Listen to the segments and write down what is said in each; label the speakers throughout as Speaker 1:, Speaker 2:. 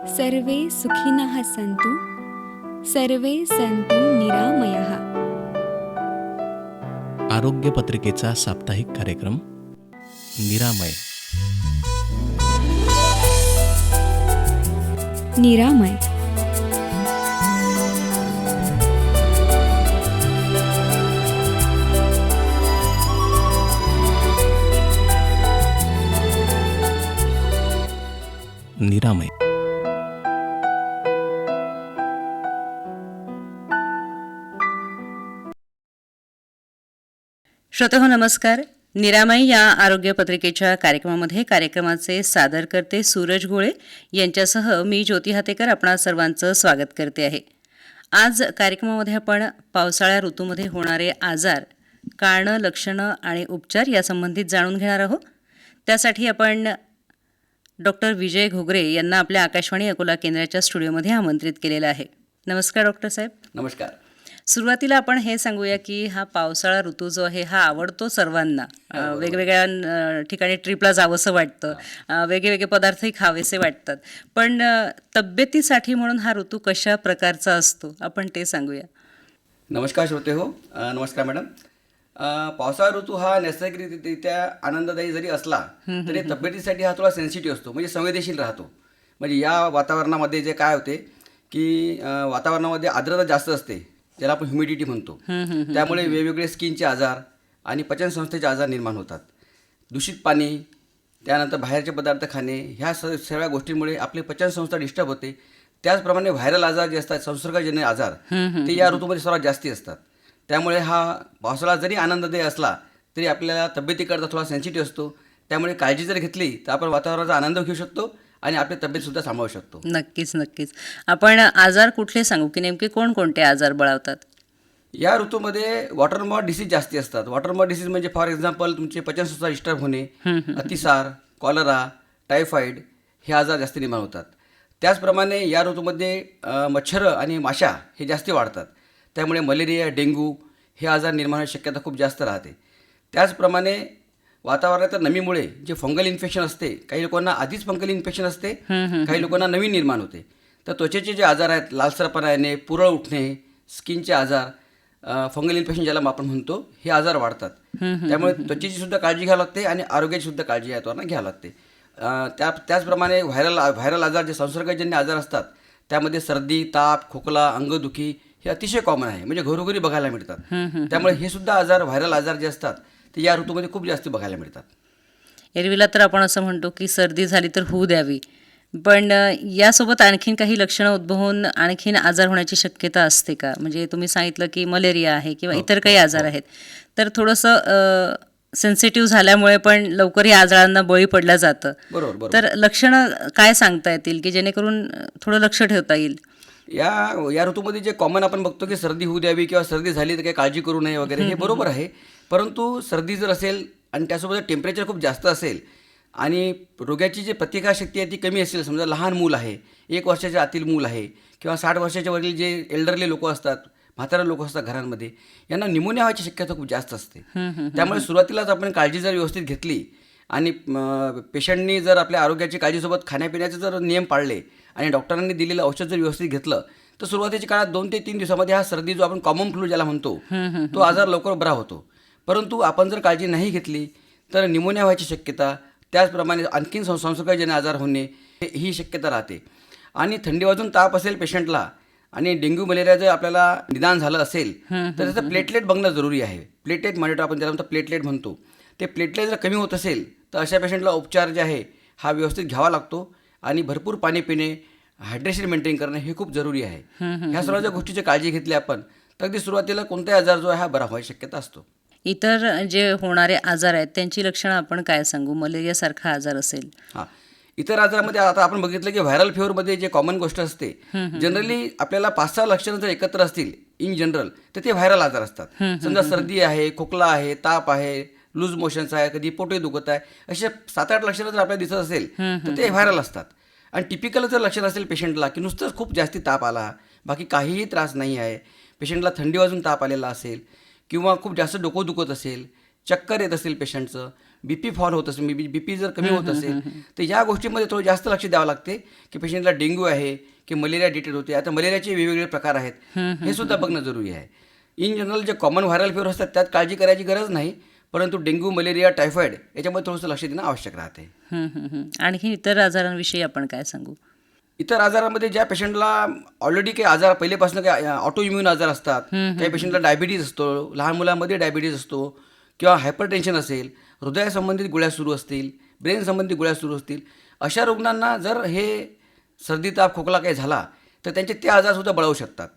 Speaker 1: सर्वे सुखिनः सन्तु सर्वे सन्तु निरामयः.
Speaker 2: आरोग्य पत्रिकेचा साप्ताहिक कार्यक्रम निरामय.
Speaker 1: निरामय.
Speaker 2: निरामय.
Speaker 3: श्रोतेहो नमस्कार. निरामय या आरोग्य पत्रिकेच्या कार्यक्रमामध्ये कार्यक्रमाचे सादरकर्ते सूरज गोळे यांच्यासह मी ज्योती हातेकर आपणा सर्वांचं स्वागत करते आहे. आज कार्यक्रमामध्ये आपण पावसाळ्या ऋतूमध्ये होणारे आजार, कारणं, लक्षणं आणि उपचार यासंबंधित जाणून घेणार आहोत. त्यासाठी आपण डॉक्टर विजय घोगरे यांना आपल्या आकाशवाणी अकोला केंद्राच्या स्टुडिओमध्ये आमंत्रित केलेलं आहे. नमस्कार डॉक्टर साहेब.
Speaker 4: नमस्कार.
Speaker 3: सुरुवातीला आपण हे सांगूया की हा पावसाळा ऋतू जो आहे हा आवडतो सर्वांना. वेगवेगळ्या ठिकाणी ट्रिपला जावंसं वाटतं, वेगवेगळे पदार्थही खावेसे वाटतात. पण तब्येतीसाठी म्हणून हा ऋतू कशा प्रकारचा असतो आपण ते सांगूया.
Speaker 4: नमस्कार श्रोते हो. नमस्कार मॅडम. पावसाळा ऋतू हा नैसर्गिकरित्या आनंददायी जरी असला तरी तब्येतीसाठी हा थोडा सेन्सिटिव्ह असतो, म्हणजे संवेदनशील राहतो. म्हणजे या वातावरणामध्ये जे काय होते की वातावरणामध्ये आर्द्रता जास्त असते, ज्याला आपण ह्युमिडिटी म्हणतो. त्यामुळे वेगवेगळे स्किनचे आजार आणि पचनसंस्थेचे आजार निर्माण होतात. दूषित पाणी, त्यानंतर बाहेरचे पदार्थ खाणे, ह्या सगळ्या गोष्टींमुळे आपली पचनसंस्था डिस्टर्ब होते. त्याचप्रमाणे व्हायरल आजार जे असतात, संसर्गजन्य आजार, ते या ऋतूमध्ये सर्वात जास्ती असतात. त्यामुळे हा पावसाळा जरी आनंददायी असला तरी आपल्याला तब्येतीकरता थोडा सेन्सिटिव्ह असतो. त्यामुळे काळजी जर घेतली तर आपण वातावरणाचा आनंद घेऊ शकतो आणि आपली तब्येतसुद्धा सांभाळू शकतो.
Speaker 3: नक्कीच नक्कीच. आपण आजार कुठले सांगू की नेमके कोणकोणते आजार बळावतात?
Speaker 4: या ऋतूमध्ये वॉटरमॉर्न डिसीज जास्ती असतात. वॉटरमॉर्न डिसीज म्हणजे फॉर एक्झाम्पल तुमचे पचनसंस्था डिस्टर्ब होणे, अतिसार, कॉलरा, टायफॉईड हे आजार जास्ती निर्माण होतात. त्याचप्रमाणे या ऋतूमध्ये मच्छर आणि माशा हे जास्ती वाढतात. त्यामुळे मलेरिया, डेंग्यू हे आजार निर्माण होण्याची शक्यता खूप जास्त राहते. त्याचप्रमाणे वातावरणाच्या नमीमुळे जे फंगल इन्फेक्शन असते, काही लोकांना आधीच फंगल इन्फेक्शन असते, काही लोकांना नवीन निर्माण होते. तर त्वचेचे जे आजार आहेत, लालसरपणा येणे, पुरळ उठणे, स्किनचे आजार, फंगल इन्फेक्शन ज्याला आपण म्हणतो, हे आजार वाढतात. त्यामुळे त्वचेची सुद्धा काळजी घ्यावी लागते आणि आरोग्याची सुद्धा काळजी याद्वारा घ्यावी लागते. त्याचप्रमाणे व्हायरल आजार, जे संसर्गजन्य आजार असतात, त्यामध्ये सर्दी, ताप, खोकला, अंगदुखी हे अतिशय कॉमन आहे, म्हणजे घरोघरी बघायला मिळतात. त्यामुळे हे सुद्धा आजार, व्हायरल आजार जे असतात ते या ऋतूमध्ये खूप जास्त बघायला मिळतात.
Speaker 3: एरवीला तर आपण असं म्हणतो की सर्दी झाली तर होऊ द्यावी, पण यासोबत आणखीन काही लक्षणं उद्भवून आणखीन आजार होण्याची शक्यता असते का? म्हणजे तुम्ही सांगितलं की मलेरिया आहे किंवा इतर काही आजार आहेत, तर थोडंसं सेन्सिटिव्ह झाल्यामुळे पण लवकर या आजारांना बळी पडलं जातं.
Speaker 4: बरोबर.
Speaker 3: तर लक्षणं काय सांगता येतील की जेणेकरून थोडं लक्ष ठेवता येईल?
Speaker 4: या ऋतूमध्ये जे कॉमन आपण बघतो की सर्दी होऊ द्यावी किंवा सर्दी झाली तर काही काळजी करू नये वगैरे, हे बरोबर आहे. परंतु सर्दी जर असेल आणि त्यासोबत टेम्परेचर खूप जास्त असेल आणि रोगाची जी प्रतिकारशक्ती आहे ती कमी असेल, समजा लहान मूल आहे, 1 वर्षाच्या आतील मूल आहे किंवा 60 वर्षाच्या वरील जे एल्डरली लोक असतात, म्हातारे लोक असतात घरांमध्ये, यांना निमोनिया व्हायची शक्यता खूप जास्त असते. त्यामुळे सुरुवातीलाच आपण काळजी जर व्यवस्थित घेतली आणि पेशंटनी जर आपल्या आरोग्याची काळजीसोबत खाण्यापिण्याचे जर नियम पाळले आणि डॉक्टरांनी दिलेलं औषध जर व्यवस्थित घेतलं तर सुरुवातीच्या काळात 2 ते 3 दिवसामध्ये हा सर्दी, जो आपण कॉमन फ्लू ज्याला म्हणतो, तो आजार लवकर बरा होतो. परंतु आपण जर काळजी नाही घेतली तर निमोनिया व्हायची शक्यता, त्याचप्रमाणे आणखीन संसर्गजन्य आजार होणे ही शक्यता राहते. आणि थंडी वाजून ताप असेल पेशंटला आणि डेंग्यू, मलेरिया जर आपल्याला निदान झालं असेल तर त्याचं प्लेटलेट बघणं जरुरी आहे. प्लेटलेट मॉनिटर आपण त्याला प्लेटलेट म्हणतो, ते प्लेटलेट जर कमी होत असेल तर अशा पेशंटला उपचार जे आहे हा व्यवस्थित घ्यावा लागतो. आणि भरपूर पाणी पिणे, हायड्रेशन मेंटेन करणं हे खूप जरुरी आहे. ह्या सर्व ज्या गोष्टीची काळजी घेतली आपण तर अगदी सुरुवातीला कोणताही आजार जो आहे हा बरा व्हायची शक्यता असतो.
Speaker 3: इतर जे होणारे आजार आहेत त्यांची लक्षणं आपण काय सांगू? मलेरियासारखा आजार असेल,
Speaker 4: इतर आजारामध्ये आता आपण बघितलं की व्हायरल फिवरमध्ये जे कॉमन गोष्ट असते, जनरली आपल्याला 5-6 लक्षणं जर एकत्र असतील इन जनरल तर ते व्हायरल आजार असतात. समजा सर्दी आहे, खोकला आहे, ताप आहे, लूज मोशन्स आहे, कधी पोटे दुखत आहे, असे 7-8 लक्षणं जर आपल्याला दिसत असेल तर ते व्हायरल असतात. आणि टिपिकल जर लक्षण असेल पेशंटला की नुसतंच खूप जास्ती ताप आला, बाकी काहीही त्रास नाही आहे, पेशंटला थंडी वाजून ताप आलेला असेल किंवा खूप जास्त डोकं दुखत असेल, चक्कर येत असेल पेशंटचं, BP फॉल होत असेल, BP जर कमी होत असेल तर या गोष्टीमध्ये थोडं जास्त लक्ष द्यावं लागते की पेशंटला डेंग्यू आहे की मलेरिया डिटेक्ट होते. आता मलेरियाचे वेगवेगळे प्रकार आहेत, हे सुद्धा बघणं जरुरी आहे. इन जनरल जे कॉमन व्हायरल फीवर असतात त्यात काळजी करायची गरज नाही, परंतु डेंग्यू, मलेरिया, टायफॉईड याच्यामध्ये थोडंसं लक्ष देणं आवश्यक राहते.
Speaker 3: आणखी इतर आजारांविषयी आपण काय सांगू?
Speaker 4: इतर आजारामध्ये ज्या पेशंटला ऑलरेडी काही आजार पहिलेपासून काही ऑटो इम्युन आजार असतात, काही पेशंटला डायबिटीज असतो, लहान मुलांमध्ये डायबिटीज असतो किंवा हायपरटेन्शन असेल, हृदयासंबंधित गोळ्या सुरू असतील, ब्रेन संबंधित गोळ्या सुरू असतील, अशा रुग्णांना जर हे सर्दी, ताप, खोकला काही झाला तर त्यांचे ते आजारसुद्धा बळावू शकतात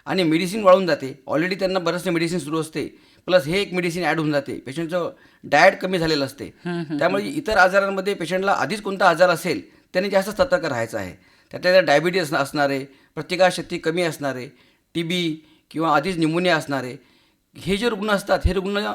Speaker 4: आणि मेडिसिन वाढून जाते. ऑलरेडी त्यांना बरेचसे मेडिसिन सुरू असते, प्लस हे एक मेडिसिन ॲड होऊन जाते. पेशंटचं डाएट कमी झालेलं असते, त्यामुळे इतर आजारांमध्ये पेशंटला आधीच कोणता आजार असेल त्याने जास्त सतर्क राहायचं आहे. त्यातल्या डायबिटीज असणारे, प्रतिकारशक्ती कमी असणारे, TB किंवा आधीच न्यूमोनिया असणारे, हे जे रुग्ण असतात हे रुग्ण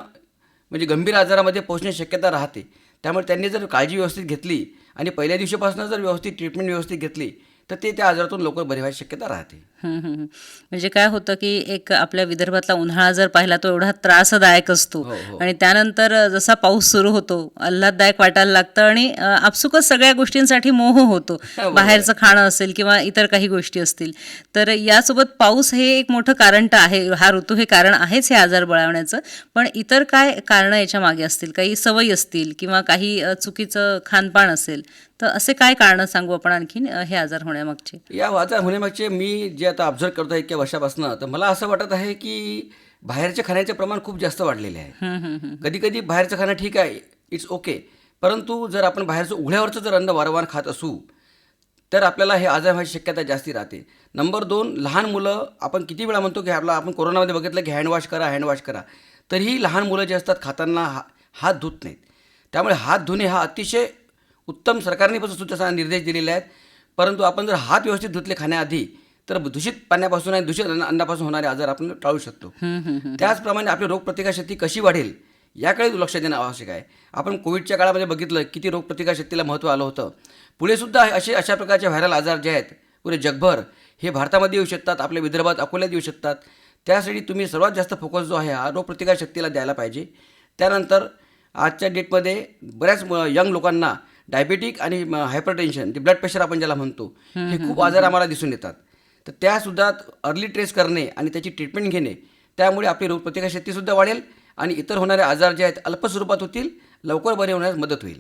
Speaker 4: म्हणजे गंभीर आजारामध्ये पोहोचण्याची शक्यता राहते. त्यामुळे त्यांनी जर काळजी व्यवस्थित घेतली आणि पहिल्या दिवशीपासून जर व्यवस्थित ट्रीटमेंट व्यवस्थित घेतली तर ते त्या आजारातून लवकर बरे व्हायची शक्यता राहते.
Speaker 3: म्हणजे काय होतं की एक आपल्या विदर्भातला उन्हाळा जर पाहिला तो एवढा त्रासदायक असतो आणि त्यानंतर जसा पाऊस सुरू होतो आल्हाददायक वाटायला लागतं आणि आपसुकच सगळ्या गोष्टींसाठी मोह होतो. बाहेरचं खाणं असेल किंवा इतर काही गोष्टी असतील, तर यासोबत पाऊस हे एक मोठं कारण तर आहे. हा ऋतू हे कारण आहेच हे आजार बळावण्याचं, पण इतर काय कारणं याच्या मागे असतील? काही सवयी असतील किंवा काही चुकीचं खानपान असेल, तर असे काय कारणं सांगू आपण आणखीन हे आजार होण्यामागचे?
Speaker 4: या आजार होण्यामागचे मी जे आता ऑब्झर्व करतो इतक्या वर्षापासून, तर मला असं वाटत आहे की बाहेरच्या खाण्याचे प्रमाण खूप जास्त वाढलेले आहे. कधी कधी बाहेरचं खाणं ठीक आहे, इट्स ओके, परंतु जर आपण बाहेरचं उघड्यावरचं जर अन्न वारंवार खात असू तर आपल्याला हे आजार व्हायची शक्यता जास्ती राहते. नंबर 2, लहान मुलं, आपण किती वेळा म्हणतो की आपण कोरोनामध्ये बघितलं की हँडवॉश करा, तरीही लहान मुलं जे असतात खाताना हात धुत नाहीत. त्यामुळे हात धुणे हा अतिशय उत्तम, सरकारने पण सुद्धा निर्देश दिलेले आहेत, परंतु आपण जर हात व्यवस्थित धुतले खाण्याआधी तर दूषित पाण्यापासून आणि दूषित अन्नापासून होणारे आजार आपण टाळू शकतो. त्याचप्रमाणे आपली रोगप्रतिकारशक्ती कशी वाढेल याकडे लक्ष देणं आवश्यक आहे. आपण कोविडच्या काळामध्ये बघितलं किती रोगप्रतिकारशक्तीला महत्त्व आलं होतं. पुढे सुद्धा अशा प्रकारचे व्हायरल आजार जे आहेत पुरे जगभर हे भारतामध्ये येऊ शकतात, आपल्या विदर्भात, अकोल्यात येऊ शकतात. त्यासाठी तुम्ही सर्वात जास्त फोकस जो आहे हा रोगप्रतिकारशक्तीला द्यायला पाहिजे. त्यानंतर आजच्या डेटमध्ये बऱ्याच यंग लोकांना डायबेटिक आणि हायपरटेन्शन, ते ब्लड प्रेशर आपण ज्याला म्हणतो, हे खूप आजार आम्हाला दिसून येतात. तर त्यासुद्धा अर्ली ट्रेस करणे आणि त्याची ट्रीटमेंट घेणे, त्यामुळे आपली रोगप्रतिकारशक्तीसुद्धा वाढेल आणि इतर होणारे आजार जे आहेत अल्प स्वरूपात होतील, लवकर बरे होण्यास मदत होईल.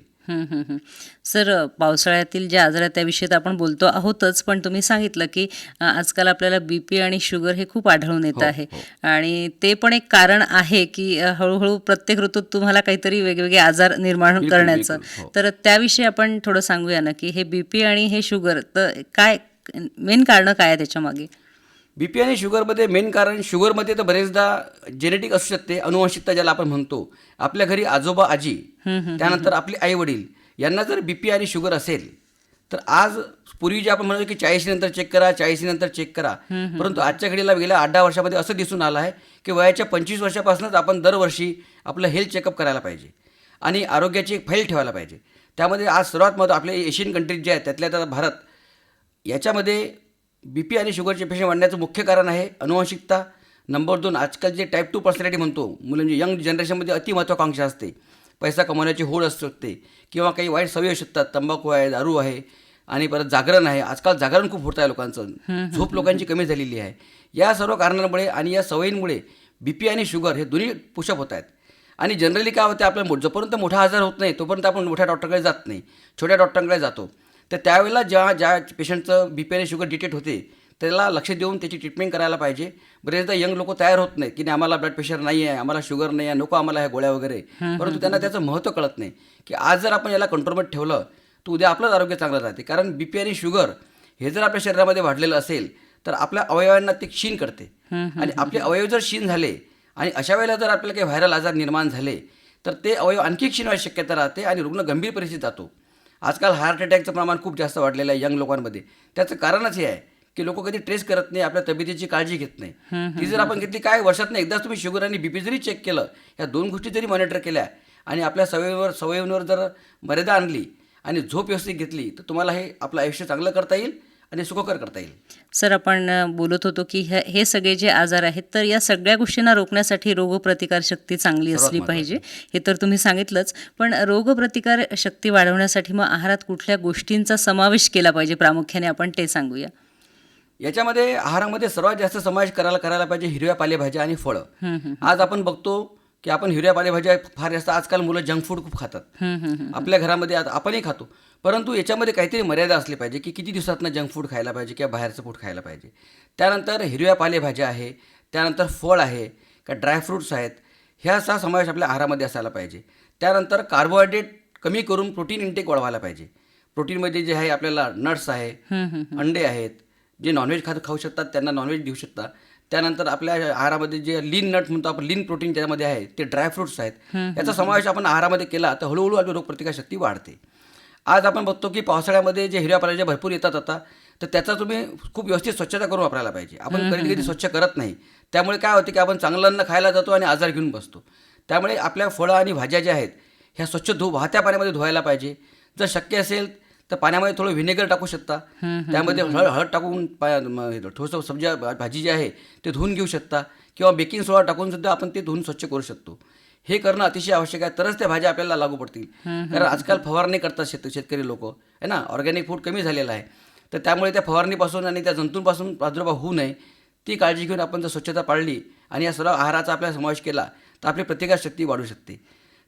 Speaker 3: सर, पावसाळ्यातील जे आजार आहेत त्याविषयी तर आपण बोलतो आहोतच, पण तुम्ही सांगितलं की आजकाल आपल्याला BP आणि शुगर हे खूप आढळून येत आहे आणि ते पण एक कारण आहे की हळूहळू प्रत्येक ऋतूत तुम्हाला काहीतरी वेगवेगळे आजार निर्माण करण्याचं. तर त्याविषयी आपण थोडं सांगूया ना की हे BP आणि हे शुगर, तर काय मेन कारणं काय आहे त्याच्या मागे?
Speaker 4: BP आणि शुगरमध्ये मेन कारण, शुगरमध्ये तर बरेचदा जेनेटिक असू शकते, अनुवंशिकता ज्याला आपण म्हणतो. आपल्या घरी आजोबा, आजी, त्यानंतर आपले आई वडील यांना जर BP आणि शुगर असेल तर आज, पूर्वी जे आपण म्हणतो की 40 नंतर चेक करा, 40 नंतर चेक करा, परंतु आजच्या घडीला गेल्या 8-10 वर्षामध्ये असं दिसून आलं आहे की वयाच्या 25 वर्षापासूनच आपण दरवर्षी आपलं हेल्थ चेकअप करायला पाहिजे आणि आरोग्याची एक फाईल ठेवायला पाहिजे. त्यामध्ये आज सर्वात महत्त्व आपले एशियन कंट्रीज जे आहेत त्यातल्या त्यात भारत, याच्यामध्ये BP आणि शुगरचे पेशंट वाढण्याचं मुख्य कारण आहे अनुवंशिकता. नंबर 2, आजकाल जे टाईप 2 पर्सनॅलिटी म्हणतो, म्हणजे यंग जनरेशनमध्ये अति महत्त्वाकांक्षा असते, पैसा कमवण्याची होड असू शकते किंवा काही वाईट सवयी असू शकतात, तंबाखू आहे, दारू आहे आणि परत जागरण आहे. आजकाल जागरण खूप होत आहे लोकांचं, झोप लोकांची कमी झालेली आहे. या सर्व कारणांमुळे आणि या सवयींमुळे BP आणि शुगर हे दोन्ही पुशअप होत आहेत. आणि जनरली काय होतं, आपल्याला जोपर्यंत मोठा आजार होत नाही तोपर्यंत आपण मोठ्या डॉक्टरकडे जात नाही, छोट्या डॉक्टरांकडे जातो. तर त्यावेळेला ज्या पेशंटचं BP आणि शुगर डिटेक्ट होते त्याला लक्ष देऊन त्याची ट्रीटमेंट करायला पाहिजे. बरेचदा यंग लोक तयार होत नाहीत की नाही, आम्हाला ब्लड प्रेशर नाही आहे, आम्हाला शुगर नाही आहे, नको आम्हाला ह्या गोळ्या वगैरे, परंतु त्यांना त्याचं महत्त्व कळत नाही की आज जर आपण याला कंट्रोलमध्ये ठेवलं तर उद्या आपलंच आरोग्य चांगलं राहते. कारण BP आणि शुगर हे जर आपल्या शरीरामध्ये वाढलेलं असेल तर आपल्या अवयवांना ते क्षीण करते आणि आपले अवयव जर क्षीण झाले आणि अशा वेळेला जर आपल्याला काही व्हायरल आजार निर्माण झाले तर ते अवयव आणखी क्षीण व्हायची शक्यता राहते आणि रुग्ण गंभीर परिस्थितीत जातो. आजकाल हार्ट अटॅकचं प्रमाण खूप जास्त वाढलेलं आहे यंग लोकांमध्ये. त्याचं कारणच हे आहे की लोक कधी ट्रेस करत नाही, आपल्या तब्येतीची काळजी घेत नाही. ती जर आपण घेतली, काय वर्षातनं एकदाच तुम्ही शुगर आणि BP जरी चेक केलं, या 2 गोष्टी जरी मॉनिटर केल्या आणि आपल्या सवयींवर जर मर्यादा आणली आणि झोप व्यवस्थित घेतली तर तुम्हाला हे आपलं आयुष्य चांगलं करता येईल आणि सुखकर करता येईल.
Speaker 3: सर, आपण बोलत होतो की हे सगळे जे आजार आहेत तर या सगळ्या गोष्टींना रोखण्यासाठी रोगप्रतिकारशक्ती चांगली
Speaker 4: सर्वात
Speaker 3: असली
Speaker 4: महत्त्वाचं.
Speaker 3: पाहिजे, हे तर तुम्ही सांगितलंच. पण रोगप्रतिकार शक्ती वाढवण्यासाठी मग आहारात कुठल्या गोष्टींचा समावेश केला पाहिजे प्रामुख्याने, आपण ते सांगूया.
Speaker 4: याच्यामध्ये आहारामध्ये सर्वात जास्त समावेश करायला पाहिजे हिरव्या पालेभाज्या आणि फळं. आज आपण बघतो की आपण हिरव्या पालेभाज्या फार जास्त आजकाल मुलं जंक फूड खूप खातात. आपल्या घरामध्ये आता आपणही खातो, परंतु याच्यामध्ये काहीतरी मर्यादा असली पाहिजे की किती दिवसातनं जंक फूड खायला पाहिजे किंवा बाहेरचं फूड खायला पाहिजे. त्यानंतर हिरव्या पालेभाज्या आहे, त्यानंतर फळ आहे का ड्रायफ्रूट्स आहेत, ह्याचा समावेश आपल्या आहारामध्ये असायला पाहिजे. त्यानंतर कार्बोहायड्रेट कमी करून प्रोटीन इंटेक वाढवायला पाहिजे. प्रोटीनमध्ये जे आहे आपल्याला नट्स आहे, अंडे आहेत, जे नॉनव्हेज खाऊ शकतात त्यांना नॉनव्हेज देऊ शकता. त्यानंतर आपल्या आहारामध्ये जे लीन नट म्हणतो आपण, लीन प्रोटीन त्यामध्ये आहे, ते ड्रायफ्रूट्स आहेत. याचा समावेश आपण आहारामध्ये केला तर हळूहळू आपली रोगप्रतिकारशक्ती वाढते. आज आपण बघतो की पावसाळ्यामध्ये जे हिरव्या पालेभाज्या भरपूर येतात आता, तर त्याचा तुम्ही खूप व्यवस्थित स्वच्छता करून वापरायला पाहिजे. आपण कधी स्वच्छ करत नाही, त्यामुळे काय होते की आपण चांगलं अन्न खायला जातो आणि आजार घेऊन बसतो. त्यामुळे आपल्या फळं आणि भाज्या ज्या आहेत ह्या स्वच्छ वाहत्या पाण्यामध्ये धुवायला पाहिजे. जर शक्य असेल तर पाण्यामध्ये थोडं व्हिनेगर टाकू शकता, त्यामध्ये हळद टाकून थोडंसं सब्जी भाजी जी आहे ते धुवून घेऊ शकता, किंवा बेकिंग सोडा टाकून सुद्धा आपण ते धुवून स्वच्छ करू शकतो. हे करणं अतिशय आवश्यक आहे, तरच त्या भाज्या आपल्याला लागू पडतील. कारण आजकाल फवारणी करतात शेतकरी लोक आहे ना, ऑर्गॅनिक फूड कमी झालेलं आहे. तर त्यामुळे त्या फवारणीपासून आणि त्या जंतूंपासून प्रादुर्भाव होऊ नये ती काळजी घेऊन आपण जर स्वच्छता पाळली आणि या सर्व आहाराचा आपला समावेश केला तर आपली प्रतिकारशक्ती वाढू शकते.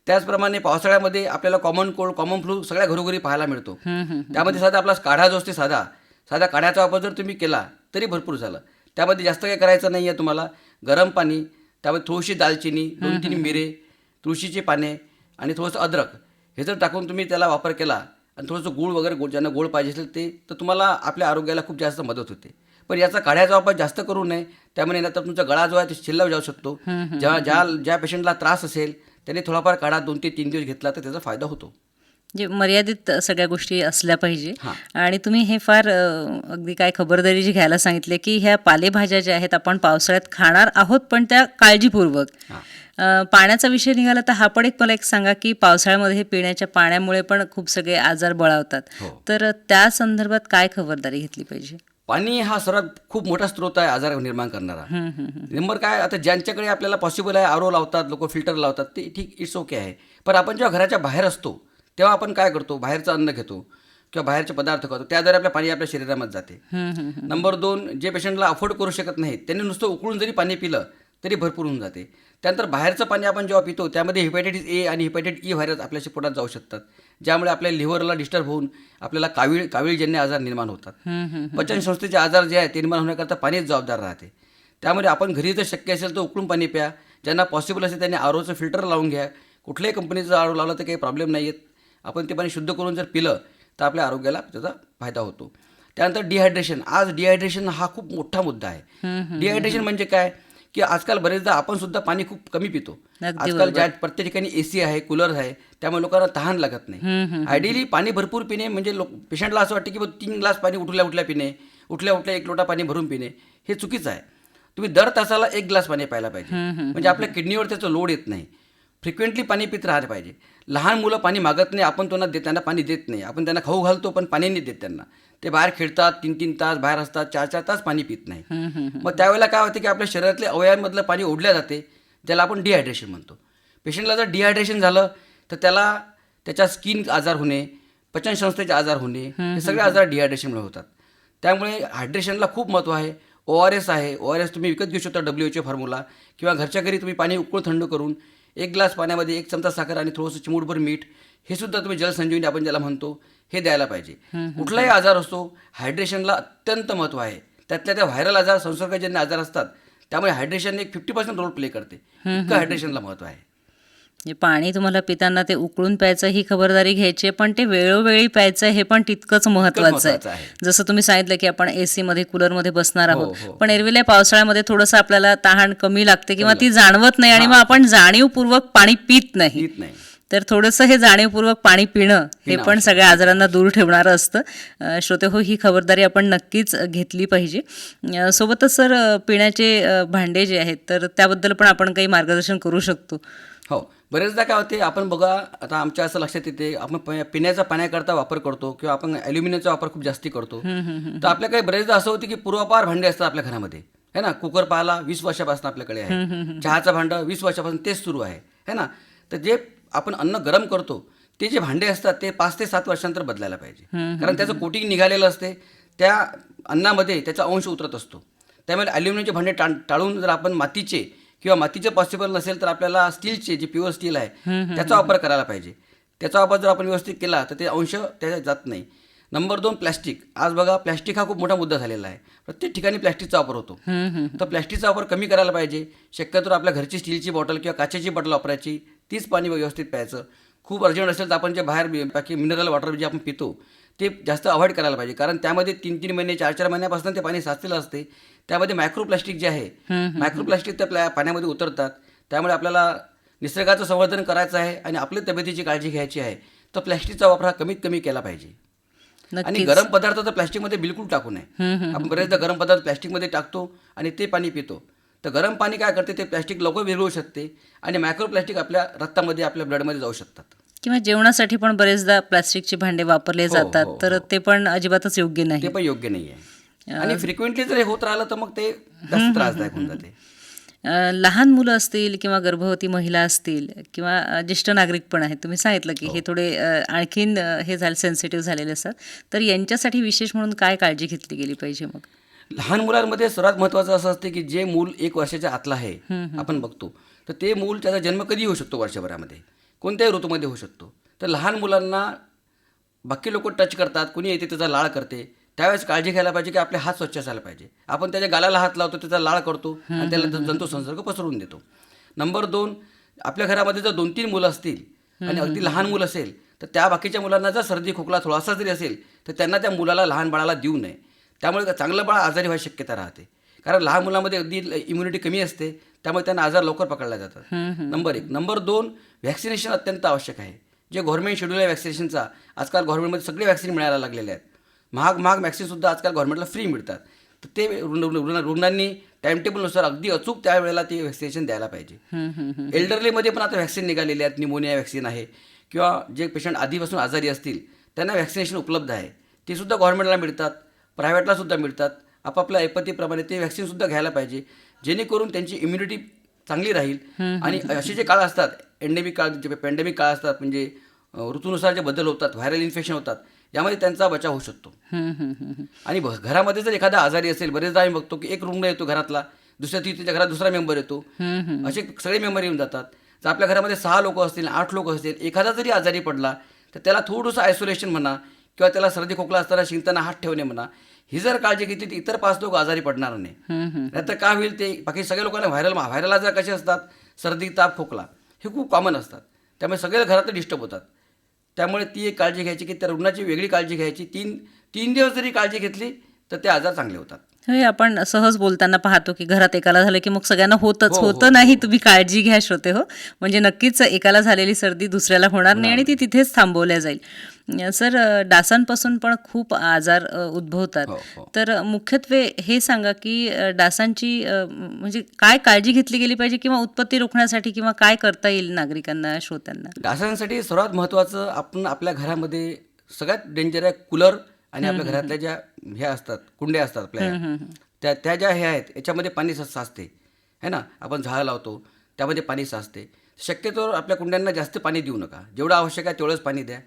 Speaker 4: त्याचप्रमाणे पावसाळ्यामध्ये आपल्याला कॉमन कोल्ड, कॉमन फ्लू सगळ्या घरोघरी पाहायला मिळतो. त्यामध्ये साधा आपला काढा जो असते, साधा काढ्याचा वापर जर तुम्ही केला तरी भरपूर झालं. त्यामध्ये जास्त काही करायचं नाही आहे तुम्हाला. गरम पाणी, त्यामध्ये थोडीशी दालचिनी, 2-3 मिरे, तुळशीची पाने आणि थोडंसं अद्रक हे जर टाकून तुम्ही त्याला वापर केला आणि थोडंसं गूळ वगैरे ज्यांना गोड पाहिजे असेल ते, तर तुम्हाला आपल्या आरोग्याला खूप जास्त मदत होते. पण याचा काढ्याचा वापर जास्त करू नये, त्यामुळे नंतर तुमचा गळा जो आहे तो शिल्लक जाऊ शकतो. ज्या पेशंटला त्रास असेल त्याने थोडाफार काढा 2 ते 3 दिवस घेतला तर त्याचा फायदा होतो.
Speaker 3: जे मर्यादित सगळ्या गोष्टी असल्या पाहिजे. आणि तुम्ही हे फार अगदी काय खबरदारी जी घ्यायला सांगितले की ह्या पालेभाज्या ज्या आहेत आपण पावसाळ्यात खाणार आहोत, पण त्या काळजीपूर्वक. पाण्याचा विषय निघाला तर हा पण मला एक सांगा की पावसाळ्यामध्ये पिण्याच्या पाण्यामुळे पण खूप सगळे आजार बळावतात, तर त्या संदर्भात काय खबरदारी घेतली पाहिजे?
Speaker 4: पाणी हा सर्वात खूप मोठा स्रोत आहे आजार निर्माण करणारा. नंबर काय, आता ज्यांच्याकडे आपल्याला पॉसिबल आहे आरो लावतात लोक, फिल्टर लावतात, ते ठीक, इट्स ओके आहे. पण आपण जेव्हा घराच्या बाहेर असतो तेव्हा आपण काय करतो, बाहेरचं अन्न घेतो किंवा बाहेरचे पदार्थ खातो, त्याद्वारे आपल्या पाणी आपल्या शरीरामध्ये जाते. नंबर 2, जे पेशंटला अफोर्ड करू शकत नाहीत त्यांनी नुसतं उकळून जरी पाणी पिलं तरी भरपूर होऊन जाते. त्यानंतर बाहेरचं पाणी आपण जेव्हा पितो त्यामध्ये हेपॅटायटिस ए आणि हेपॅटायटिस ई व्हायरस आपल्या पोटात जाऊ शकतात, ज्यामुळे आपल्या लिव्हरला डिस्टर्ब होऊन आपल्याला कावीळजन्य आजार निर्माण होतात. पचनसंस्थेचे आजार जे आहेत ते निर्माण होण्याकरता पाणीच जबाबदार राहते. त्यामुळे आपण घरी जर शक्य असेल तर उकळून पाणी प्या. ज्यांना पॉसिबल असेल त्यांनी आरोचं फिल्टर लावून घ्या. कुठल्याही कंपनीचं आरो लावलं तर काही प्रॉब्लेम नाही आहेत. आपण ते पाणी शुद्ध करून जर पिलं तर आपल्या आरोग्याला त्याचा फायदा होतो. त्यानंतर डिहायड्रेशन. आज डिहायड्रेशन हा खूप मोठा मुद्दा आहे. डिहायड्रेशन म्हणजे काय की आजकाल बरेचदा आपण सुद्धा पाणी खूप कमी पितो. आजकाल ज्या प्रत्येक ठिकाणी AC आहे, कूलर आहे, त्यामुळे लोकांना तहान लागत नाही. आयडियली पाणी भरपूर पिणे म्हणजे पेशंटला असं वाटतं की 3 ग्लास पाणी उठल्या पिणे, उठल्या 1 लोटा पाणी भरून पिणे, हे चुकीचं आहे. तुम्ही दर तासाला 1 ग्लास पाणी प्यायला पाहिजे, म्हणजे आपल्या किडनीवर त्याचं लोड येत नाही. फ्रिक्वेंटली पाणी पित राहायला पाहिजे. लहान मुलं पाणी मागत नाही, आपण त्यांना पाणी देत नाही. आपण त्यांना खाऊ घालतो पण पाणी नाही देत त्यांना. ते बाहेर खेळतात, 3-3 तास बाहेर असतात, 4-4 तास पाणी पित नाही. मग त्यावेळेला काय होते की आपल्या शरीरातल्या अवयवांमधलं पाणी ओढल्या जाते, ज्याला आपण डिहायड्रेशन म्हणतो. पेशंटला जर डिहायड्रेशन झालं तर त्याच्या स्किन आजार होणे, पचनसंस्थेचे आजार होणे, हे सगळे आजार डिहायड्रेशनमुळे होतात. त्यामुळे हायड्रेशनला खूप महत्त्व आहे. ORS आहे, ORS तुम्ही विकत घेऊ शकता, WHO फॉर्म्युला, किंवा घरच्या घरी तुम्ही पाणी उकळून थंड करून 1 ग्लास पाण्यामध्ये 1 चमचा साखर आणि थोडंसं चिमूटभर मीठ, हे सुद्धा तुम्ही जलसंजीवनी आपण ज्याला म्हणतो हे द्यायला पाहिजे. कुठलाही आजार असतो, हायड्रेशनला अत्यंत महत्त्व आहे. त्यातल्या त्या व्हायरल आजार, संसर्गजन्य आजार असतात, त्यामुळे हायड्रेशन एक 50% रोल प्ले करते. इतकं हायड्रेशनला महत्त्व आहे.
Speaker 3: पाणी तुम्हाला पिताना ते उकळून प्यायचं ही खबरदारी घ्यायची, पण ते वेळोवेळी प्यायचं हे पण तितकंच महत्त्वाचं आहे. जसं तुम्ही सांगितलं की आपण AC मध्ये, कूलरमध्ये बसणार आहोत, पण एरवीला पावसाळ्यामध्ये थोडंसं आपल्याला तहान कमी लागते किंवा ती जाणवत नाही आणि मग आपण जाणीवपूर्वक पाणी पित नाही. तर थोडंसं हे जाणीवपूर्वक पाणी पिणं हे पण सगळ्या आजारांना दूर ठेवणारं असतं. श्रोते हो, ही खबरदारी आपण नक्कीच घेतली पाहिजे. सोबतच सर, पिण्याचे भांडे जे आहेत तर त्याबद्दल पण आपण काही मार्गदर्शन करू शकतो.
Speaker 4: हो, बरेचदा काय होते आपण बघा, आता आमच्या असं लक्षात येते आपण पिण्याचा पाण्याकरता वापर करतो किंवा आपण ॲल्युमिनियमचा वापर खूप जास्ती करतो. तर आपल्या काही बरेचदा असं होतं की पूर्वापार भांडे असतात आपल्या घरामध्ये, है ना. कुकर पाहाला 20 वर्षापासून आपल्याकडे आहे, चहाचं भांडं 20 वर्षापासून तेच सुरू आहे, है ना. तर जे आपण अन्न गरम करतो ते जे भांडे असतात ते 5 ते 7 वर्षांतर बदलायला पाहिजे, कारण त्याचं कोटिंग निघालेलं असते, त्या अन्नामध्ये त्याचा अंश उतरत असतो. त्यामुळे ॲल्युमिनियमचे भांडे टाळून जर आपण मातीचे किंवा मातीचे पॉसिबल नसेल तर आपल्याला स्टीलचे, जे प्युअर स्टील आहे त्याचा वापर करायला पाहिजे. त्याचा वापर जर आपण व्यवस्थित केला तर ते अंश त्याच्यात जात नाही. Number 2, plastic. आज बघा, प्लॅस्टिक हा खूप मोठा मुद्दा झालेला आहे. प्रत्येक ठिकाणी प्लॅस्टिकचा वापर होतो. तर प्लॅस्टिकचा वापर कमी करायला पाहिजे. शक्यतो आपल्या घरची स्टीलची बॉटल किंवा काचेची बॉटल वापरायची, तीच पाणी व्यवस्थित प्यायचं. खूप अर्जंट असेल तर आपण जे बाहेर बाकी मिनरल वॉटर जे आपण पितो ते जास्त अवॉइड करायला पाहिजे, कारण त्यामध्ये 3-3 महिने 4-4 महिन्यापासून ते पाणी साचलेलं असते. त्यामध्ये मायक्रोप्लास्टिक जे आहे, मायक्रोप्लास्टिक त्या पाण्यामध्ये उतरतात. त्यामुळे आपल्याला निसर्गाचं संवर्धन करायचं आहे आणि आपल्या तब्येतीची काळजी घ्यायची आहे, तर प्लॅस्टिकचा वापर हा कमीत कमी केला पाहिजे. आणि गरम पदार्थ तर प्लॅस्टिकमध्ये बिलकुल टाकू नये. आपण बरेचदा गरम पदार्थ प्लॅस्टिकमध्ये टाकतो आणि ते पाणी पितो. तर गरम पाणी काय करते, ते प्लॅस्टिक लवकर विरघळू शकते आणि मायक्रोप्लास्टिक आपल्या रक्तामध्ये, आपल्या ब्लडमध्ये जाऊ शकतात.
Speaker 3: किंवा जेवणासाठी पण बरेचदा प्लास्टिकचे भांडे वापरले
Speaker 4: हो,
Speaker 3: जातात,
Speaker 4: हो,
Speaker 3: तर
Speaker 4: हो.
Speaker 3: ते पण अजिबातच योग्य नाही.
Speaker 4: ते पण योग्य नाही आहे. आणि फ्रिक्वेंटली जर हे होत राहिलं तर मग ते जास्त त्रासदायक होऊन जाते.
Speaker 3: लहान मुलं असतील किंवा गर्भवती महिला असतील किंवा ज्येष्ठ नागरिक पण आहेत, तुम्ही सांगितलं की हे थोडे आणखीन हे सेन्सिटिव्ह झालेले असतात, तर यांच्यासाठी विशेष म्हणून काय काळजी घेतली गेली पाहिजे मग?
Speaker 4: लहान मुलांमध्ये सर्वात महत्त्वाचं असं असते की जे मूल 1 वर्षाच्या आतलं आहे, आपण बघतो, तर ते मूल, त्याचा जन्म कधी होऊ शकतो, वर्षभरामध्ये, कोणत्याही ऋतूमध्ये होऊ शकतो. तर लहान मुलांना बाकी लोक टच करतात, कुणी येते त्याचा लाळ करते, त्यावेळेस काळजी घ्यायला पाहिजे की आपले हात स्वच्छ असायला पाहिजे. आपण त्याच्या गालाला हात लावतो, त्याचा लाळ करतो आणि त्याला जंतू संसर्ग पसरवून देतो. नंबर 2, आपल्या घरामध्ये जर 2-3 मुलं असतील आणि अगदी लहान मुलं असेल, तर त्या बाकीच्या मुलांना जर सर्दी खोकला थोडासा जरी असेल तर त्यांना त्या मुलाला, लहान बाळाला देऊ नये. त्यामुळे चांगलं बाळ आजारी व्हायची शक्यता राहते, कारण लहान मुलांमध्ये अगदी इम्युनिटी कमी असते, त्यामुळे त्यांना आजार लवकर पकडले जातात. नंबर 1. नंबर 2, व्हॅक्सिनेशन अत्यंत आवश्यक आहे. जे गव्हर्नमेंट शेड्यूल आहे व्हॅक्सिनेशनचा, आजकाल गव्हर्नमेंटमध्ये सगळे वॅक्सिन मिळायला लागलेले आहेत. महाग वॅक्सिनसुद्धा आजकाल गव्हर्नमेंटला फ्री मिळतात. तर ते रुग्णांनी टाईमटेबलनुसार अगदी अचूक त्यावेळेला ते व्हॅक्सिनेशन द्यायला पाहिजे. एल्डरलीमध्ये पण आता व्हॅक्सिन निघालेले आहेत, निमोनिया व्हॅक्सिन आहे, किंवा जे पेशंट आधीपासून आजारी असतील त्यांना व्हॅक्सिनेशन उपलब्ध आहे, ते सुद्धा गव्हर्नमेंटला मिळतात, प्रायव्हेटलासुद्धा मिळतात. आपापल्या ऐपतीप्रमाणे ते व्हॅक्सिनसुद्धा घ्यायला पाहिजे, जेणेकरून त्यांची इम्युनिटी चांगली राहील. आणि असे जे काळ असतात, एंडेमिक काळ, जे पॅन्डेमिक काळ असतात, म्हणजे ऋतूनुसार जे बदल होतात, व्हायरल इन्फेक्शन होतात, यामध्ये त्यांचा बचाव होऊ शकतो. आणि घरामध्ये जर एखादा आजारी असेल, बरेचदा आम्ही बघतो की एक रुग्ण येतो घरातला, दुसऱ्या तिथच्या घरात दुसरा मेंबर येतो, असे सगळे मेंबर येऊन जातात. जर आपल्या घरामध्ये 6 लोक असतील, 8 लोक असतील, एखादा जरी आजारी पडला तर त्याला थोडंसं आयसोलेशन म्हणा, किंवा त्याला सर्दी खोकला असताना शिंकताना हात ठेवणे म्हणा, ही जर काळजी घेतली तर इतर 5 लोक आजारी पडणार नाही. नाहीतर काय होईल, ते बाकी सगळ्या लोकांना व्हायरल आजार कसे असतात, सर्दी, ताप, खोकला हे खूप कॉमन असतात, त्यामुळे सगळे घरात डिस्टर्ब होतात. त्यामुळे ती एक काळजी घ्यायची की त्या रुग्णाची वेगळी काळजी घ्यायची. 3 दिवस जरी काळजी घेतली तर ते आजार चांगले होतात.
Speaker 3: हे आपण सहज बोलताना पाहतो की घरात एकाला झालं की मग सगळ्यांना होतच,
Speaker 4: हो,
Speaker 3: होतं नाही. तुम्ही काळजी घ्या श्रोते हो, म्हणजे नक्कीच एकाला झालेली सर्दी दुसऱ्याला होणार नाही आणि ती तिथेच थांबवल्या जाईल. सर, डासांपासून पण खूप आजार उद्भवतात,
Speaker 4: हो, हो.
Speaker 3: तर मुख्यत्वे हे सांगा की डासांची म्हणजे काय काळजी घेतली गेली पाहिजे, किंवा उत्पत्ती रोखण्यासाठी किंवा काय करता येईल नागरिकांना, श्रोत्यांना?
Speaker 4: डासांसाठी सर्वात महत्त्वाचं, आपण आपल्या घरामध्ये सगळ्यात डेंजर आहे कूलर, आणि आपल्या घरातल्या ज्या ह्या असतात, कुंड्या असतात आपल्या, त्या ज्या हे आहेत याच्यामध्ये पाणी साचते, है ना. आपण झाडं लावतो त्यामध्ये पाणी साचते. शक्यतो आपल्या कुंड्यांना जास्त पाणी देऊ नका, जेवढं आवश्यक आहे तेवढंच पाणी द्या.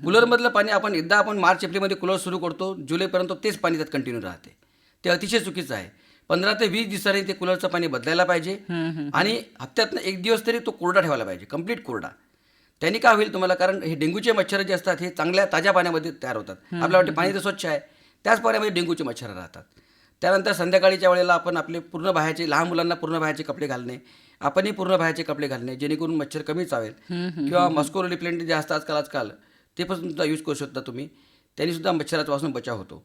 Speaker 4: कूलरमधलं पाणी आपण मार्च एप्रिलमध्ये कूलर सुरू करतो, जुलैपर्यंत तेच पाणी त्यात कंटिन्यू राहते, ते अतिशय चुकीचं आहे. 15 ते 20 दिवसांनी ते कूलरचं पाणी बदलायला पाहिजे, आणि हप्त्यातनं 1 दिवस तरी तो कोरडा ठेवायला पाहिजे, कंप्लीट कोरडा. त्यांनी काय होईल तुम्हाला, कारण हे डेंग्यूचे मच्छर जे असतात हे चांगल्या ताज्या पाण्यामध्ये तयार होतात. आपल्याला वाटते पाणी तर स्वच्छ आहे, त्याच पाण्यामध्ये डेंग्यूचे मच्छर राहतात. त्यानंतर संध्याकाळीच्या वेळेला आपण आपले पूर्ण बाह्याचे, लहान मुलांना पूर्ण बाह्याचे कपडे घालणे, आपणही पूर्ण बाह्याचे कपडे घालणे, जेणेकरून मच्छर कमी चावेल. किंवा मस्को रिप्लेंट जे असतात आजकाल ते पण सुद्धा यूज करू शकता तुम्ही, त्यांनीसुद्धा मच्छरापासून बचाव होतो.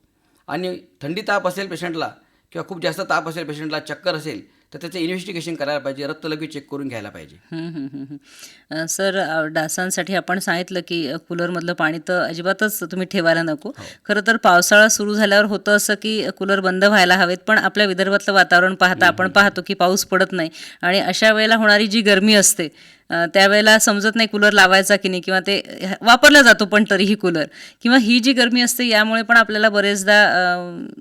Speaker 4: आणि थंडी ताप असेल पेशंटला, किंवा खूप जास्त ताप असेल पेशंटला, चक्कर असेल, तर त्याचं इन्व्हेस्टिगेशन करायला पाहिजे, रक्त लगेच चेक करून घ्यायला पाहिजे.
Speaker 3: सर, डासांसाठी आपण सांगितलं की कूलरमधलं पाणी तर अजिबातच तुम्ही ठेवायला नको. खरं तर पावसाळा सुरू झाल्यावर होतं असं की कूलर बंद व्हायला हवेत, पण आपल्या विदर्भातलं वातावरण पाहता आपण पाहतो की पाऊस पडत नाही आणि अशा वेळेला होणारी जी गरमी असते त्यावेळेला समजत नाही कूलर लावायचा की नाही, किंवा ते वापरला जातो पण तरीही कूलर, किंवा ही जी गरमी असते यामुळे पण आपल्याला बरेचदा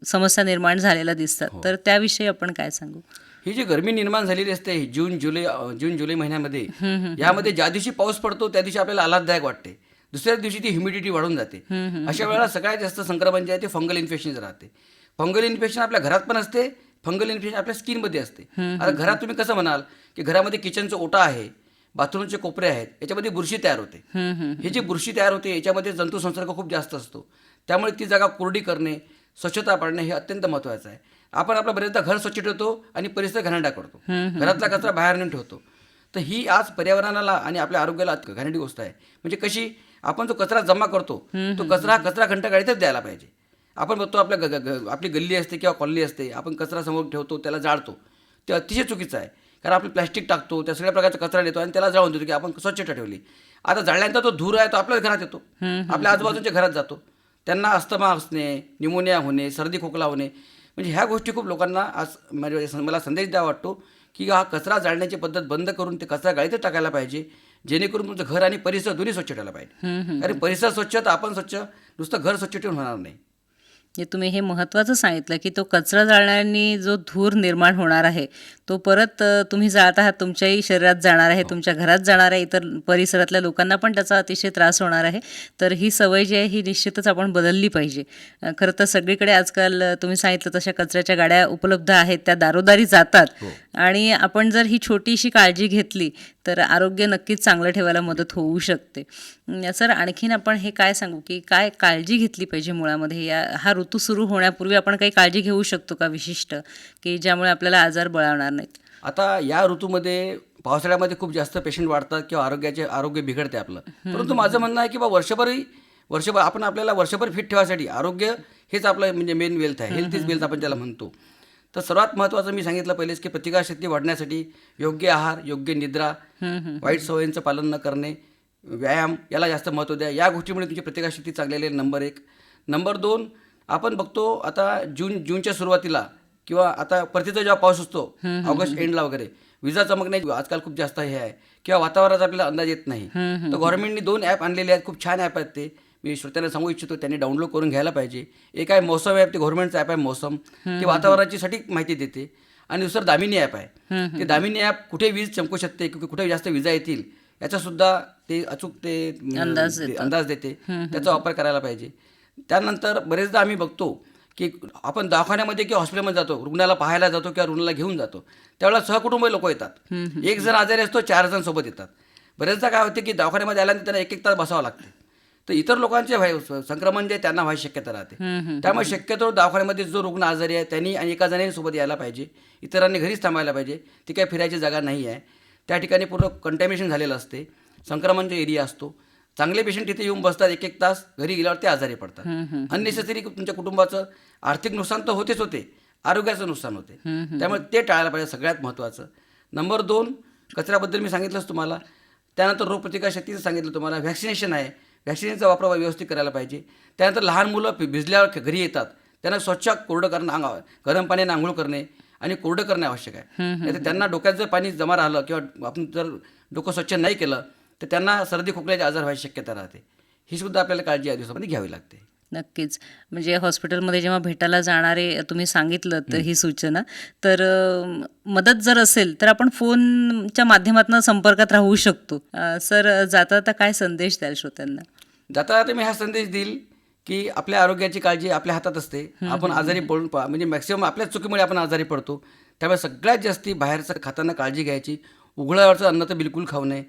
Speaker 3: समस्या निर्माण झालेल्या दिसतात. तर त्याविषयी आपण काय सांगू?
Speaker 4: ही जी गरमी निर्माण झालेली असते जून जुलै महिन्यामध्ये, यामध्ये ज्या दिवशी पाऊस पडतो त्या दिवशी आपल्याला आल्हाददायक वाटते, दुसऱ्या दिवशी ती ह्युमिडिटी वाढून जाते. अशा वेळेला सगळ्यात जास्त संक्रमण जे आहे ते फंगल इन्फेक्शन राहते. फंगल इन्फेक्शन आपल्या घरात पण असते, फंगल इन्फेक्शन आपल्या स्किनमध्ये असते. आता घरात तुम्ही कसं म्हणाल की घरामध्ये किचनचं ओटा आहे, बाथरूमचे कोपरे आहेत, याच्यामध्ये बुरशी तयार होते. ही जी बुरशी तयार होते याच्यामध्ये जंतुसंसर्ग खूप जास्त असतो, त्यामुळे ती जागा कोरडी करणे, स्वच्छता पाळणे हे अत्यंत महत्त्वाचं आहे. आपण आपलं बरेचदा घर स्वच्छ ठेवतो आणि परिसर घाणेरडा करतो, घरातला कचरा बाहेर नेऊन ठेवतो. तर ही आज पर्यावरणाला आणि आपल्या आरोग्याला घाणेरडी गोष्ट आहे. म्हणजे कशी, आपण जो कचरा जमा करतो तो कचरा घंटागाडीतच द्यायला पाहिजे. आपण बघतो आपली गल्ली असते किंवा कॉलनी असते, आपण कचरा समोर ठेवतो, त्याला जाळतो, ते अतिशय चुकीचं आहे. कारण आपण प्लॅस्टिक टाकतो, त्या सगळ्या प्रकारचा कचरा नेतो आणि त्याला जाळून देतो की आपण स्वच्छता ठेवली. आता जाळल्यानंतर तो धूर आहे तो आपल्याच घरात येतो, आपल्या आजूबाजूच्या घरात जातो. त्यांना अस्थमा असणे, न्यूमोनिया होणे, सर्दी खोकला होणे, म्हणजे ह्या गोष्टी खूप लोकांना आज मला संदेश द्यावा वाटतो की हा कचरा जाळण्याची पद्धत बंद करून ते कचरा गाडीतच टाकायला पाहिजे, जेणेकरून तुमचं घर आणि परिसर दोन्ही स्वच्छ ठेवायला पाहिजे. कारण परिसर स्वच्छ तर आपण स्वच्छ, नुसतं घर स्वच्छ ठेवून होणार नाही.
Speaker 3: तुम्ही हे महत्त्वाचं सांगितलं की तो कचरा जाळण्याने जो धूर निर्माण होणार आहे तो परत तुम्ही जाळत आहात तुमच्याही शरीरात जाणार आहे, तुमच्या घरात जाणार आहे, इतर परिसरातल्या लोकांना पण त्याचा अतिशय त्रास होणार आहे. तर ही सवय जी आहे ही निश्चितच आपण बदलली पाहिजे. खरं तर सगळीकडे आजकाल तुम्ही सांगितलं तशा कचऱ्याच्या गाड्या उपलब्ध आहेत, त्या दारोदारी जातात आणि आपण जर ही छोटीशी काळजी घेतली तर आरोग्य नक्कीच चांगलं ठेवायला मदत होऊ शकते. सर, आणखीन आपण हे काय सांगू की काय काळजी घेतली पाहिजे मुळामध्ये? हा ऋतू सुरू होण्यापूर्वी आपण काही काळजी घेऊ शकतो का विशिष्ट, की ज्यामुळे आपल्याला आजार बळावणार नाहीत?
Speaker 4: आता या ऋतूमध्ये पावसाळ्यामध्ये खूप जास्त पेशंट वाढतात किंवा आरोग्य बिघडते आपलं. परंतु माझं म्हणणं आहे की वर्षभर आपण आपल्याला वर्षभर फिट ठेवायसाठी आरोग्य हेच आपलं म्हणजे मेन वेल्थ आहे, हेल्थ इज वेल्थ आपण त्याला म्हणतो. तर सर्वात महत्त्वाचं मी सांगितलं पहिलेच की प्रतिकारशक्ती वाढण्यासाठी योग्य आहार, योग्य निद्रा, वाईट सवयींचं पालन न करणे, व्यायाम याला जास्त महत्त्व द्या. या गोष्टीमुळे तुमची प्रतिकारशक्ती चांगलेली आहे, नंबर 1. नंबर 2, आपण बघतो आता जूनच्या सुरुवातीला किंवा आता परतीचा जेव्हा पाऊस असतो ऑगस्ट एंडला वगैरे, विजा चमकण्याची आजकाल खूप जास्त हे आहे किंवा वातावरणाचा आपल्याला अंदाज येत नाही. तर गव्हर्नमेंटनी 2 ॲप आणलेले आहेत, खूप छान ॲप आहेत ते. मी श्रोत्यांना सांगू इच्छितो त्यांनी डाउनलोड करून घ्यायला पाहिजे. एक आहे मौसम ॲप, ते गव्हर्नमेंटचं ॲप आहे मौसम, ते वातावरणाची सटीक माहिती देते. आणि दुसरं दामिनी ॲप आहे, ते दामिनी ॲप कुठे वीज चमकू शकते, कुठे जास्त विजा येतील याचासुद्धा ते अचूक अंदाज देते. त्याचा वापर करायला पाहिजे. त्यानंतर बरेचदा आम्ही बघतो की आपण दवाखान्यामध्ये किंवा हॉस्पिटलमध्ये जातो, रुग्णाला पाहायला जातो किंवा रुग्णाला घेऊन जातो, त्यावेळेला सहकुटुंब लोक येतात. एक जण आजारी असतो, 4 जण सोबत येतात. बरेचदा काय होते की दवाखान्यामध्ये आल्यानंतर त्यांना 1-1 तास बसावं लागते, तर इतर लोकांचे संक्रमण जे त्यांना व्हायची शक्यता राहते. त्यामुळे शक्यतो दवाखान्यामध्ये जो रुग्ण आजारी आहे त्यांनी आणि एका जणांनी सोबत यायला पाहिजे, इतरांनी घरीच थांबायला पाहिजे. ती काही फिरायची जागा नाही आहे, त्या ठिकाणी पूर्ण कंटॅमिनेशन झालेलं असते, संक्रमणचा एरिया असतो. चांगले पेशंट तिथे येऊन बसतात, 1-1 तास, घरी गेल्यावर ते आजारी पडतात. अननेसेसरी तुमच्या कुटुंबाचं आर्थिक नुकसान तर होते, आरोग्याचं नुकसान होते. त्यामुळे ते टाळायला पाहिजे, सगळ्यात महत्त्वाचं. नंबर 2, कचऱ्याबद्दल मी सांगितलंच तुम्हाला. त्यानंतर रोगप्रतिकारशक्तीचं सांगितलं तुम्हाला. व्हॅक्सिनेशन आहे, व्हॅक्सिनेशनचा वापर व्यवस्थित करायला पाहिजे. त्यानंतर लहान मुलं भिजल्यावर घरी येतात, त्यांना स्वच्छ कोरडं करणं, गरम पाण्याने आंघोळ करणे आणि कोरडं करणे आवश्यक आहे. नाहीतर त्यांना डोक्यात जर पाणी जमा राहिलं किंवा आपण जर डोकं स्वच्छ नाही केलं तर त्यांना सर्दी खोकल्याचे आजार व्हायची शक्यता राहते. ही सुद्धा आपल्याला काळजी या दिवसामध्ये घ्यावी लागते.
Speaker 3: नक्कीच. म्हणजे हॉस्पिटलमध्ये जेव्हा भेटायला जाणारे तुम्ही सांगितलं तर ही सूचना, तर मदत जर असेल तर आपण फोनच्या माध्यमातून संपर्कात राहू शकतो. सर, जाता काय संदेश द्याल श्रोत्यांना?
Speaker 4: जाता मी हा संदेश देईल की आपल्या आरोग्याची काळजी आपल्या हातात असते. आपण आजारी पडून म्हणजे मॅक्सिमम आपल्याच चुकीमुळे आपण आजारी पडतो. त्यामुळे सगळ्यात जास्ती बाहेरचं खाताना काळजी घ्यायची. उघड्यावरचं अन्न तर बिलकुल खाऊ नये.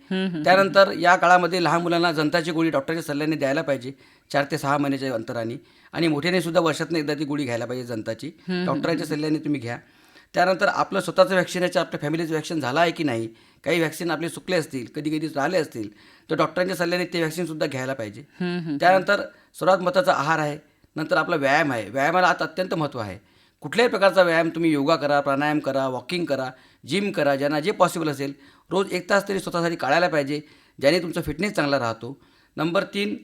Speaker 4: त्यानंतर या काळामध्ये लहान मुलांना जंताची गोळी डॉक्टरच्या सल्ल्याने द्यायला पाहिजे 4 ते 6 महिन्याच्या अंतराने, आणि मोठ्याने सुद्धा वर्षातून एकदा ती गोळी घ्यायला पाहिजे जंताची. डॉक्टरांच्या सल्ल्याने तुम्ही घ्या. त्यानंतर आपलं स्वतःचं व्हॅक्सिनेशन, आपल्या फॅमिलीचं व्हॅक्सिन झालं आहे की नाही, काही व्हॅक्सिन आपले चुकले असतील, कधी कधी राहिले असतील, तर डॉक्टरांच्या सल्ल्याने ते व्हॅक्सिनसुद्धा घ्यायला पाहिजे. त्यानंतर सर्वात महत्त्वाचा आहार आहे. नंतर आपला व्यायाम आहे. व्यायामाला आता अत्यंत महत्त्व आहे. कुठल्याही प्रकारचा व्यायाम तुम्ही योगा करा, प्राणायाम करा, वॉकिंग करा, जिम करा, ज्यांना जे पॉसिबल असेल रोज 1 तास तरी स्वतःसाठी काढायला पाहिजे, ज्याने तुमचा फिटनेस चांगला राहतो. नंबर 3,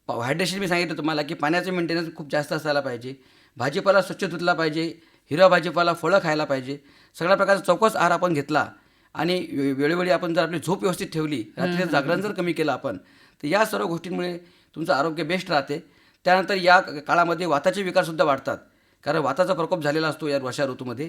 Speaker 4: हायड्रेशन मी सांगितलं तुम्हाला की पाण्याचं मेंटेनन्स खूप जास्त असायला पाहिजे. भाजीपाला स्वच्छ धुतला पाहिजे, हिरवा भाजीपाला, फळं खायला पाहिजे. सगळ्या प्रकारचा चौकस आहार आपण घेतला आणि वेळोवेळी आपण जर आपली झोप व्यवस्थित ठेवली, रात्रीचं जागरण जर कमी केलं आपण, तर या सर्व गोष्टींमुळे तुमचं आरोग्य बेस्ट राहते. त्यानंतर या काळामध्ये वाताचे विकारसुद्धा वाढतात, कारण वाताचा प्रकोप झालेला असतो या वर्षा ऋतूमध्ये.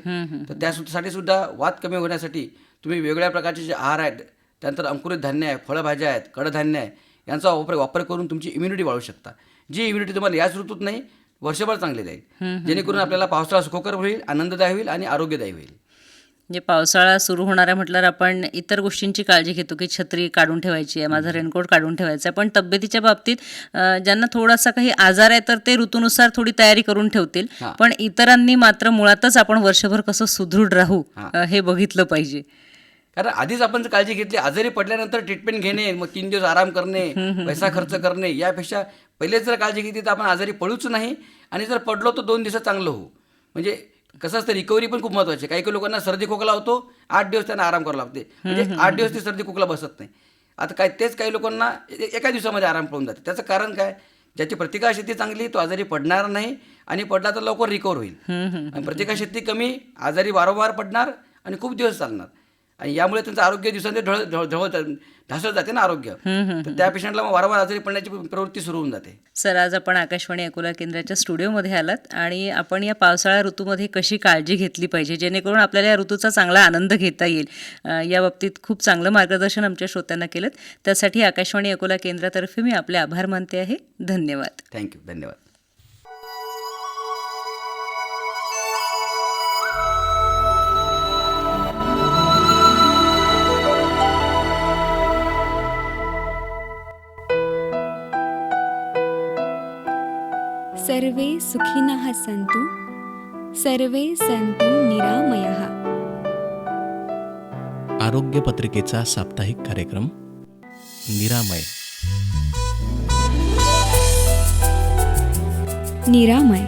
Speaker 4: तर त्यासाठी सुद्धा वात कमी होण्यासाठी तुम्ही वेगवेगळ्या प्रकारचे जे आहार आहेत, त्यानंतर अंकुरित धान्य आहे, फळभाज्या आहेत, कडधान्य आहे, यांचा वापर करून तुमची इम्युनिटी वाढवू शकता. जी इम्युनिटी तुम्हाला याच ऋतूत नाही, वर्षभर चांगली जाईल, जेणेकरून आपल्याला पावसाळा सुखकर होईल, आनंददायी होईल आणि आरोग्यदायी होईल.
Speaker 3: म्हणजे पावसाळा सुरू होणार आहे म्हटल्यावर आपण इतर गोष्टींची काळजी घेतो की छत्री काढून ठेवायची आहे, माझा रेनकोट काढून ठेवायचा आहे. पण तब्येतीच्या बाबतीत ज्यांना थोडासा काही आजार आहे तर ते ऋतूनुसार थोडी तयारी करून ठेवतील. पण इतरांनी मात्र मुळातच आपण वर्षभर कसं सुदृढ राहू हे बघितलं पाहिजे.
Speaker 4: कारण आधीच आपण जर काळजी घेतली, आजारी पडल्यानंतर ट्रीटमेंट घेणे, मग 3 दिवस आराम करणे, पैसा खर्च करणे, यापेक्षा पहिलेच जर काळजी घेतली तर आपण आजारी पडूच नाही, आणि जर पडलो तर 2 दिवसात चांगलं होऊ. म्हणजे कसं असतं, रिकव्हरी पण खूप महत्त्वाची. काही लोकांना सर्दी खोकला होतो, 8 दिवस त्यांना आराम करावा लागते, म्हणजे 8 दिवस ती सर्दी खोकला बसत नाही. आता तेच काही लोकांना एका दिवसामध्ये आराम पडून जाते. त्याचं कारण काय, ज्याची प्रतिकारशक्ती चांगली तो आजारी पडणार नाही, आणि पडला तर लवकर रिकवर होईल. आणि प्रतिकारशक्ती कमी, आजारी वारंवार पडणार आणि खूप दिवस चालणार, आणि यामुळे त्यांचं आरोग्य दिवसांनी ढासळत जाते ना आरोग्य. तर त्या पेशंटला मग वारंवार आजारी पडण्याची प्रवृत्ती सुरू होऊन जाते.
Speaker 3: सर, आज आपण आकाशवाणी अकोला केंद्राच्या स्टुडिओमध्ये आलात आणि आपण या पावसाळा ऋतूमध्ये कशी काळजी घेतली पाहिजे जेणेकरून आपल्याला या ऋतूचा चांगला आनंद घेता येईल, या बाबतीत खूप चांगलं मार्गदर्शन आमच्या श्रोत्यांना केलं. त्यासाठी आकाशवाणी अकोला केंद्रातर्फे मी आपले आभार मानते आहे. धन्यवाद.
Speaker 4: थँक्यू. धन्यवाद.
Speaker 1: सर्वे सुखिनः सन्तु, सर्वे सन्तु निरामयः.
Speaker 2: आरोग्य पत्रिकेचा साप्ताहिक कार्यक्रम निरामय.
Speaker 1: निरामय